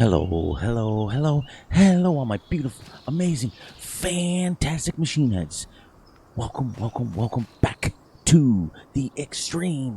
Hello, hello, hello, hello, all my beautiful, amazing, fantastic machine heads. Welcome, welcome, welcome back to the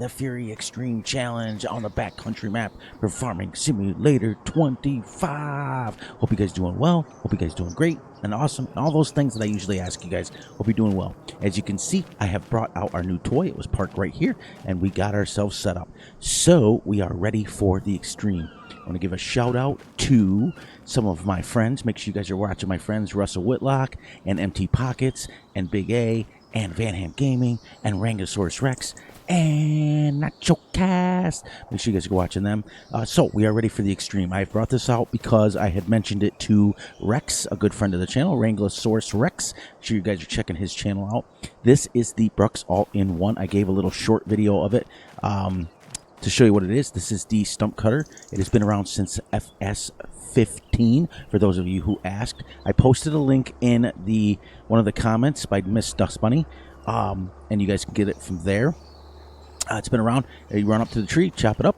Fury Extreme Challenge on the backcountry map for Farming Simulator 25. Hope you guys doing well. Hope you guys doing great and awesome. And all those things that I usually ask you guys. Hope you're doing well. As you can see, I have brought out our new toy. It was parked right here, and we got ourselves set up. So we are ready for the extreme. I want to give a shout out to some of my friends. Make sure you guys are watching my friends Russell Whitlock and Empty Pockets and Big A and Van Ham Gaming and Rangosaurus Rex and Nacho Cast. Make sure you guys are watching them. So we are ready for the extreme. I brought this out because I had mentioned it to Rex, a good friend of the channel, Rangosaurus Rex. Make sure you guys are checking his channel out. This is the Bruks all-in-one. I gave a little short video of it. To show you what it is, this is the stump cutter. It has been around since Fs25, for those of you who asked. I posted a link in one of the comments by Miss Dust Bunny, and you guys can get it from there. It's been around. You run up to the tree, chop it up,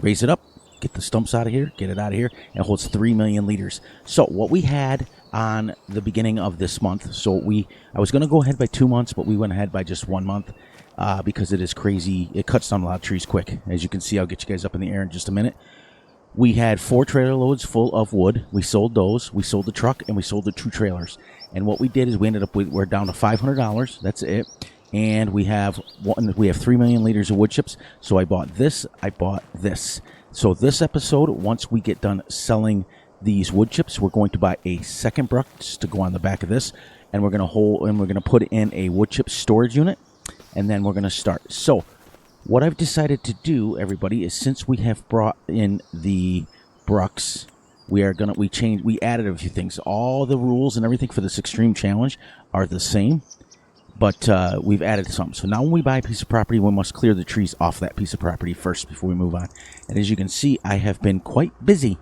raise it up, get the stumps out of here, get it out of here, and it holds 3 million liters. So what we had on the beginning of this month, I was going to go ahead by 2 months, but we went ahead by just 1 month. Because it is crazy. It cuts down a lot of trees quick. As you can see, I'll get you guys up in the air in just a minute. We had 4 trailer loads full of wood. We sold those. We sold the truck, and we sold the 2 trailers. And what we did is we're down to $500. That's it. And we have 3 million liters of wood chips. So I bought this. I bought this. So this episode, once we get done selling these wood chips, we're going to buy a second Bruks to go on the back of this, and we're going to put in a wood chip storage unit. And then we're going to start. So what I've decided to do, everybody, is since we have brought in the Bruks, we added a few things. All the rules and everything for this extreme challenge are the same, but we've added some. So now when we buy a piece of property, we must clear the trees off that piece of property first before we move on. And as you can see, I have been quite busy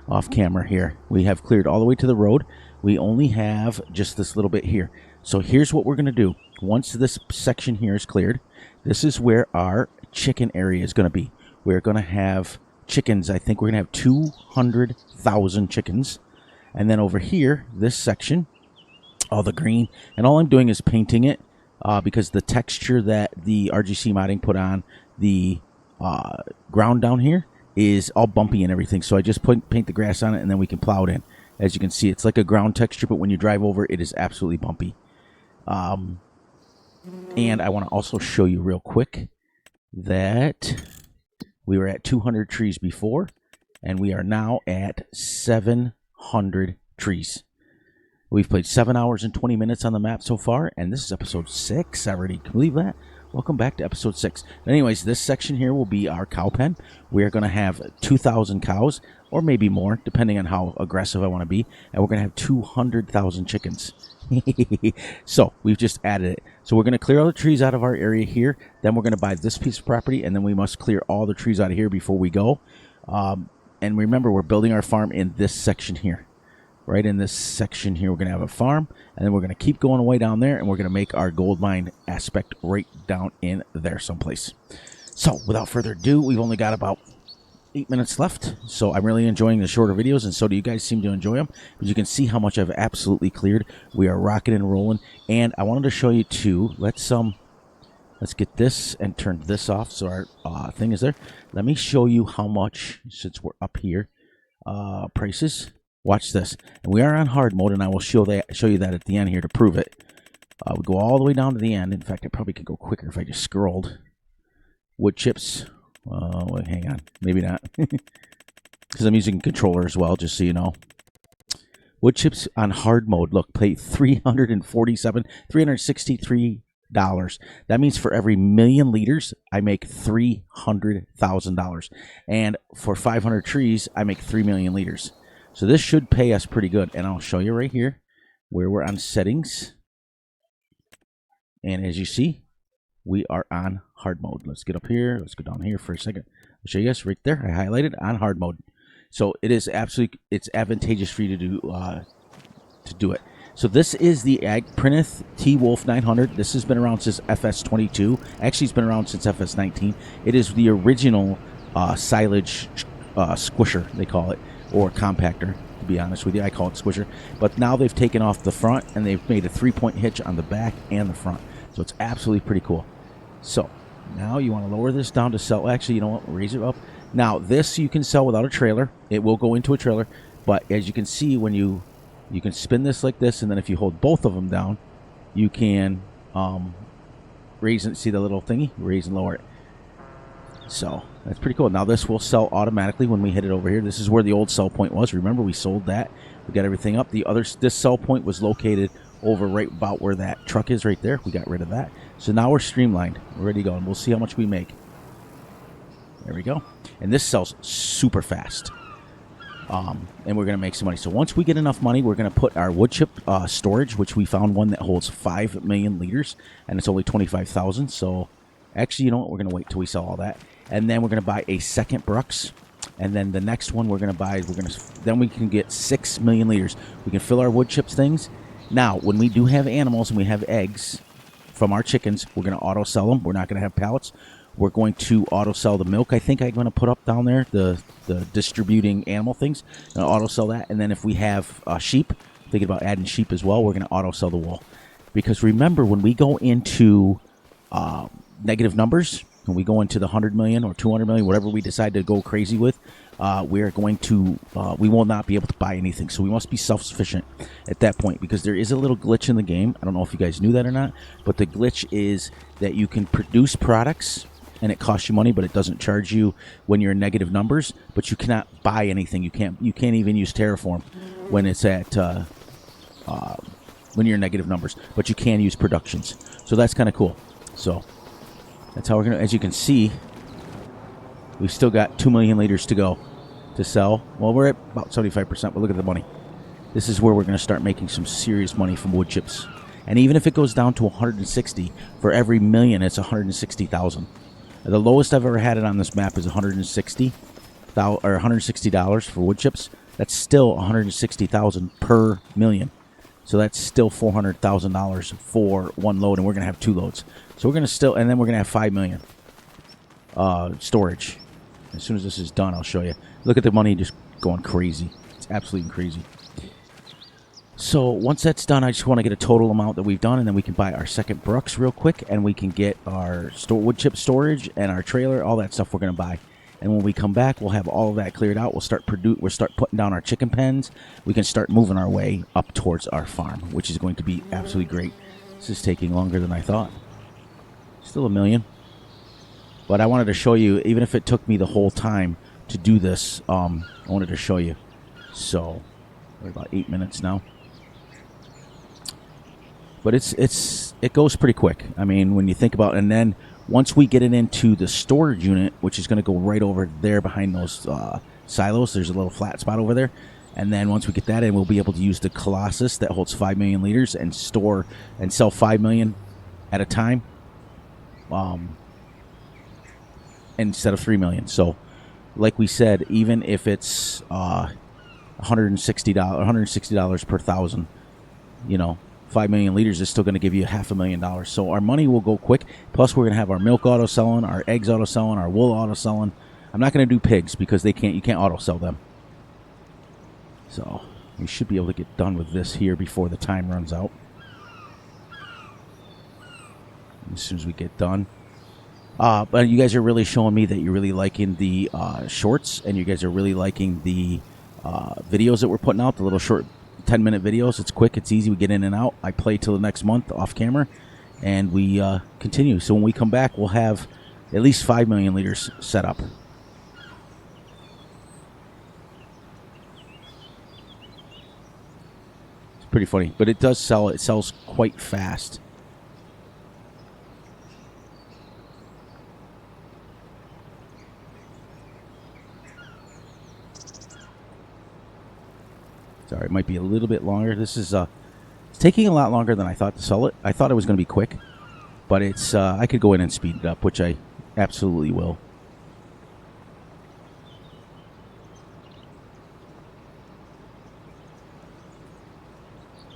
off camera here. We have cleared all the way to the road. We only have just this little bit here. So here's what we're going to do. Once this section here is cleared, this is where our chicken area is going to be. We're going to have chickens. I think we're going to have 200,000 chickens. And then over here, this section, all the green, and all I'm doing is painting it because the texture that the RGC modding put on the ground down here is all bumpy and everything. So I just paint the grass on it, and then we can plow it in. As you can see, it's like a ground texture, but when you drive over, it is absolutely bumpy. And I want to also show you real quick that we were at 200 trees before, and we are now at 700 trees. We've played 7 hours and 20 minutes on the map so far, and this is episode 6 already. Can you believe that? Welcome back to episode 6. Anyways, this section here will be our cow pen. We are going to have 2,000 cows, or maybe more, depending on how aggressive I want to be. And we're going to have 200,000 chickens. So we've just added it. So we're going to clear all the trees out of our area here. Then we're going to buy this piece of property, and then we must clear all the trees out of here before we go. And remember, we're building our farm in this section here. Right in this section here, we're going to have a farm, and then we're going to keep going way down there, and we're going to make our gold mine aspect right down in there someplace. So without further ado, we've only got about 8 minutes left, so I'm really enjoying the shorter videos, and so do you guys seem to enjoy them. But you can see how much I've absolutely cleared. We are rocking and rolling, and I wanted to show you too. Let's get this and turn this off so our thing is there. Let me show you how much, since we're up here, prices. Watch this. And we are on hard mode, and I will show you that at the end here to prove it. We go all the way down to the end. In fact, I probably could go quicker if I just scrolled. Wood chips. Wait, hang on. Maybe not. Because I'm using a controller as well, just so you know. Wood chips on hard mode. Look, pay $363. That means for every million liters, I make $300,000. And for 500 trees, I make 3 million liters. So this should pay us pretty good. And I'll show you right here where we're on settings. And as you see, we are on hard mode. Let's get up here. Let's go down here for a second. I'll show you guys right there. I highlighted on hard mode. So it is it's advantageous for you to do it. So this is the Printith T-Wolf 900. This has been around since Fs22. Actually, it's been around since Fs19. It is the original silage squisher, they call it. or compactor, to be honest with you. I call it squisher. But now they've taken off the front, and they've made a 3-point hitch on the back and the front. So it's absolutely pretty cool. So now you want to lower this down to sell. Actually, you know what? Raise it up. Now, this you can sell without a trailer. It will go into a trailer. But as you can see, when you can spin this like this, and then if you hold both of them down, you can raise and see the little thingy? Raise and lower it. So that's pretty cool. Now this will sell automatically when we hit it over here. This is where the old sell point was. Remember, we sold that. We got everything up. This sell point was located over right about where that truck is right there. We got rid of that. So now we're streamlined. We're ready to go, and we'll see how much we make. There we go. And this sells super fast. And we're going to make some money. So once we get enough money, we're going to put our wood chip storage, which we found one that holds 5 million liters, and it's only 25,000. So actually, you know what? We're going to wait till we sell all that. And then we're going to buy a second Bruks. And then the next one we're going to buy, then we can get 6 million liters. We can fill our wood chips things. Now, when we do have animals and we have eggs from our chickens, we're going to auto sell them. We're not going to have pallets. We're going to auto sell the milk. I think I'm going to put up down there the distributing animal things. And auto sell that. And then if we have sheep, thinking about adding sheep as well, we're going to auto sell the wool. Because remember, when we go into negative numbers, when we go into the 100 million or 200 million, whatever we decide to go crazy with, we will not be able to buy anything. So we must be self-sufficient at that point, because there is a little glitch in the game. I don't know if you guys knew that or not, but the glitch is that you can produce products and it costs you money, but it doesn't charge you when you're in negative numbers. But you cannot buy anything. You can't even use Terraform when it's at when you're in negative numbers. But you can use productions. So that's kind of cool. So that's how we're gonna. As you can see, we've still got 2 million liters to go to sell. Well, we're at about 75%. But look at the money. This is where we're going to start making some serious money from wood chips. And even if it goes down to 160, for every million, it's 160,000. The lowest I've ever had it on this map is $160 for wood chips. That's still 160,000 per million. So that's still $400,000 for one load, and we're going to have 2 loads. So we're going to and then we're going to have 5 million storage. As soon as this is done, I'll show you. Look at the money just going crazy. It's absolutely crazy. So once that's done, I just want to get a total amount that we've done, and then we can buy our second Bruks real quick, and we can get our wood chip storage and our trailer, all that stuff we're going to buy. And when we come back, we'll have all of that cleared out. We'll start putting down our chicken pens. We can start moving our way up towards our farm, which is going to be absolutely great. This is taking longer than I thought. Still 1 million. But I wanted to show you, even if it took me the whole time to do this, I wanted to show you. So we're about 8 minutes now. But it goes pretty quick. I mean, when you think about it, and then once we get it into the storage unit, which is going to go right over there behind those silos, there's a little flat spot over there. And then once we get that in, we'll be able to use the Colossus that holds 5 million liters and store and sell 5 million at a time, instead of 3 million. So, like we said, even if it's $160 per thousand, 5 million liters is still going to give you $500,000. So our money will go quick. Plus, we're going to have our milk auto selling, our eggs auto selling, our wool auto selling. I'm not going to do pigs because you can't auto sell them. So we should be able to get done with this here before the time runs out. As soon as we get done. But you guys are really showing me that you're really liking the shorts, and you guys are really liking the videos that we're putting out, the little short 10-minute videos. It's quick, it's easy, we get in and out. I play till the next month off camera, and we continue. So when we come back, we'll have at least 5 million liters set up. It's pretty funny, but it does sell. It sells quite fast. Sorry, it might be a little bit longer. This is it's taking a lot longer than I thought to sell it. I thought it was going to be quick, but it's I could go in and speed it up, which I absolutely will.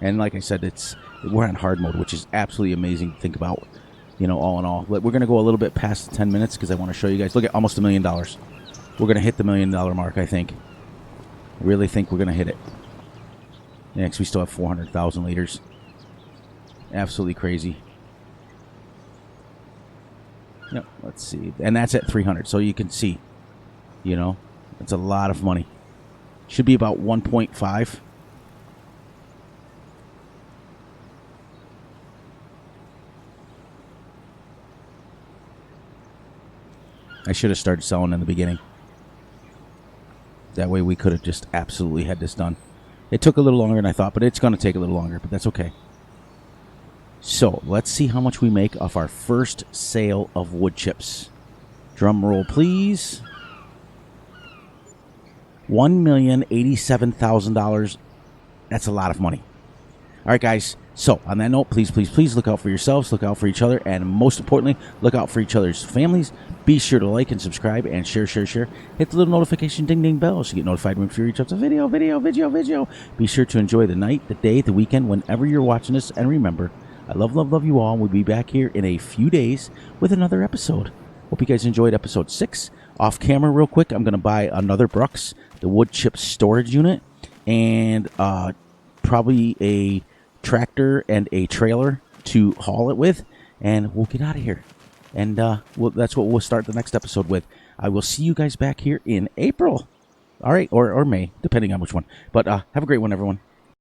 And like I said, we're on hard mode, which is absolutely amazing to think about. All in all, we're going to go a little bit past the 10 minutes because I want to show you guys. Look at almost $1 million. We're going to hit the $1 million mark, I think. Really think we're going to hit it. Next, we still have 400,000 liters. Absolutely crazy. Yep, let's see. And that's at 300, so you can see, you know, it's a lot of money. Should be about 1.5. I should have started selling in the beginning. That way we could have just absolutely had this done. It took a little longer than I thought, but it's going to take a little longer, but that's okay. So, let's see how much we make off our first sale of wood chips. Drum roll, please. $1,087,000. That's a lot of money. All right, guys. So, on that note, please, please, please look out for yourselves, look out for each other, and most importantly, look out for each other's families. Be sure to like and subscribe and share. Hit the little notification ding dell so you get notified when Fury drops a video. Be sure to enjoy the night, the day, the weekend, whenever you're watching this. And remember, I love you all. We'll be back here in a few days with another episode. Hope you guys enjoyed episode 6. Off camera real quick, I'm going to buy another Bruks, the wood chip storage unit, and probably a tractor and a trailer to haul it with, and we'll get out of here. And that's what we'll start the next episode with. I will see you guys back here in April. All right, or May, depending on which one. But have a great one, everyone.